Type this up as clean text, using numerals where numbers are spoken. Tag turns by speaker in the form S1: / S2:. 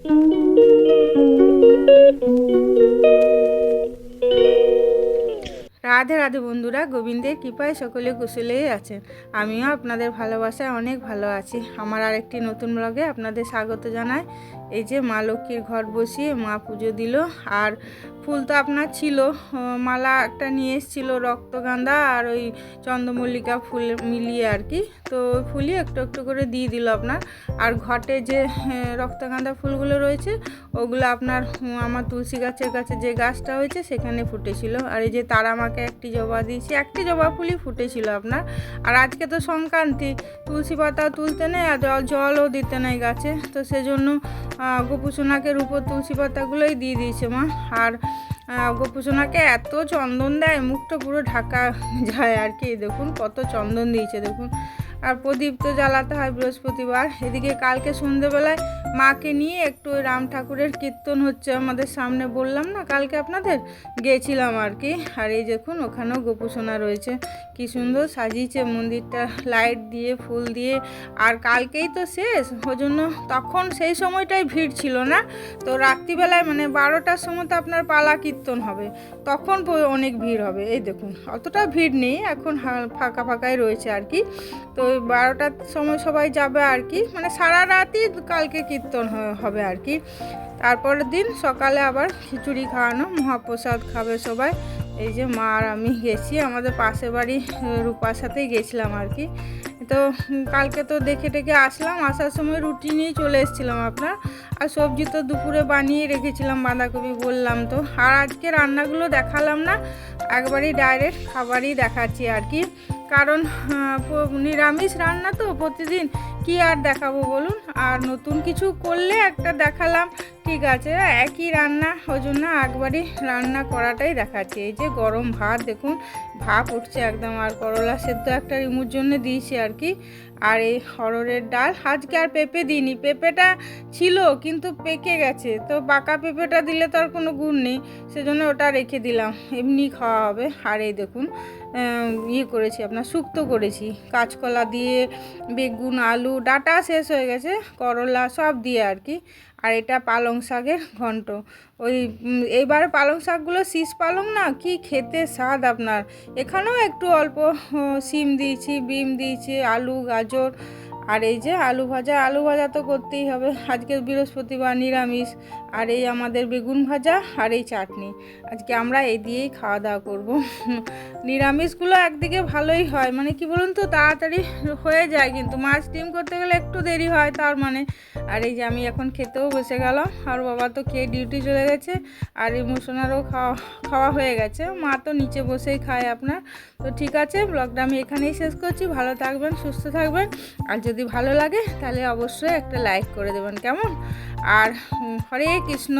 S1: রাধে রাধে বন্ধুরা, গোবিন্দের কৃপায় সকলে কুশলেই আছেন। আমিও আপনাদের ভালোবাসায় অনেক ভালো আছি। আমার আরেকটি নতুন ব্লগে আপনাদের স্বাগত জানাই। এই যে মা লক্ষ্মীর ঘট বসিয়ে মা পুজো দিল। আর ফুল তো আপনার ছিল, মালা একটা নিয়ে এসেছিল রক্তগাঁদা আর ওই চন্দ্রমল্লিকা ফুল মিলিয়ে আর কি। তো ওই ফুলই একটু একটু করে দিয়ে দিল আপনার। আর ঘটে যে রক্তগাঁদা ফুলগুলো রয়েছে ওগুলো আপনার আমার তুলসী গাছের কাছে যে গাছটা হয়েছে সেখানে ফুটেছিল। আর এই যে তারা মাকে একটি জবা দিয়েছি, একটি জবা ফুলই ফুটেছিল আপনার। আর আজকে তো সংক্রান্তি, তুলসী পাতাও তুলতে নেই আর জলও দিতে নেই গাছে, তো সেজন্য গোপুসোনাকের উপর তুলসী পাতাগুলোই দিয়ে দিয়েছে মা। আর গোপুসোনাকে এত চন্দন দেয়, মুখটা পুরো ঢাকা যায় আর কি। দেখুন কত চন্দন দিয়েছে দেখুন। আর প্রদীপ তো জ্বালাতে হয় বৃহস্পতিবার। এদিকে কালকে সন্ধ্যেবেলায় মাকে নিয়ে একটু রাম ঠাকুরের কীর্তন হচ্ছে আমাদের সামনে, বললাম না কালকে আপনাদের, গিয়েছিলাম আর কি। আর এই দেখুন ওখানেও গোপুসোনা রয়েছে, কি সুন্দর সাজিয়েছে মন্দিরটা লাইট দিয়ে ফুল দিয়ে। আর কালকেই তো শেষ, ওই জন্য তখন সেই সময়টাই ভিড় ছিল না। তো রাত্রিবেলায় মানে 12টার সময় তো আপনার পালা কীর্তন হবে, তখন অনেক ভিড় হবে। এই দেখুন অতটা ভিড় নেই এখন, ফাঁকা ফাঁকাই রয়েছে আর কি। তো 12টার সময় সবাই যাবে আর কি, মানে সারা রাতই কালকে কীর্তন হবে আর কি। তারপরের দিন সকালে আবার খিচুড়ি খাওয়ানো, মহাপ্রসাদ খাবে সবাই। এই যে মা আর আমি গেছি, আমাদের পাশের বাড়ি রূপার সাথেই গেছিলাম আর কি। তো কালকে তো দেখে টেকে আসলাম, আসার সময় রুটি নিয়ে চলে এসেছিলাম আপনার। আর সবজি তো দুপুরে বানিয়ে রেখেছিলাম, বাঁধাকপি বললাম তো। আর আজকে রান্নাগুলো দেখালাম না, একবারই ডাইরেক্ট খাবারই দেখাচ্ছি আর কি। কারণ নিরামিষ রান্না তো প্রতিদিন কি আর দেখাবো বলুন। আর নতুন কিছু করলে একটা দেখালাম, ঠিক আছে, একই রান্না, ওই জন্য একবারই রান্না করাটাই দেখাচ্ছি। এই যে গরম ভাত দেখুন, ভাপ উঠছে একদম। আর করলা সেদ্ধ একটা রিমুর জন্য দিয়েছি আর কি। আর এই অরহরের ডাল, আজকে আর পেঁপে দিইনি, পেঁপেটা ছিল কিন্তু পেকে গেছে, তো পাকা পেঁপেটা দিলে তো আর কোনো গুণ নেই, সেজন্য ওটা রেখে দিলাম, এমনি খাওয়া হবে। আর এই দেখুন করেছি আপনার শুক্তো করেছি, কাঁচকলা দিয়ে, বেগুন, আলু, ডাঁটা শেষ হয়ে গেছে, করলা সব দিয়ে আর কি। আর এটা পালং শাকের ঘন্ট। ওই এইবার পালং শাকগুলো শীষ পালং না, কি খেতে স্বাদ আপনার। এখানেও একটু অল্প সিম দিয়েছি, বিম দিয়েছি, আলু, গাজর। আর এই যে আলু ভাজা, আলু ভাজা তো করতেই হবে, আজকে বৃহস্পতিবার নিরামিষ। আর এই আমাদের বেগুন ভাজা আর এই চাটনি, আজকে আমরা এই দিয়েই খাওয়া দাওয়া করবো। নিরামিষগুলো একদিকে ভালোই হয়, মানে কি বলুন তো, তাড়াতাড়ি হয়ে যায়, কিন্তু মাছ ডিম করতে গেলে একটু দেরি হয় তার মানে। আর এই যে আমি এখন খেতেও বসে গেলাম, আর বাবা তো খেয়ে ডিউটি চলে গেছে, আর ইমোশনারও খাওয়া হয়ে গেছে, মা তো নিচে বসেই খায় আপনার। তো ঠিক আছে, ব্লগটা আমি এখানেই শেষ করছি। ভালো থাকবেন, সুস্থ থাকবেন। আর যদি ভালো লাগে তাহলে অবশ্যই একটা লাইক করে দেবেন, কেমন? আর হরে কৃষ্ণ।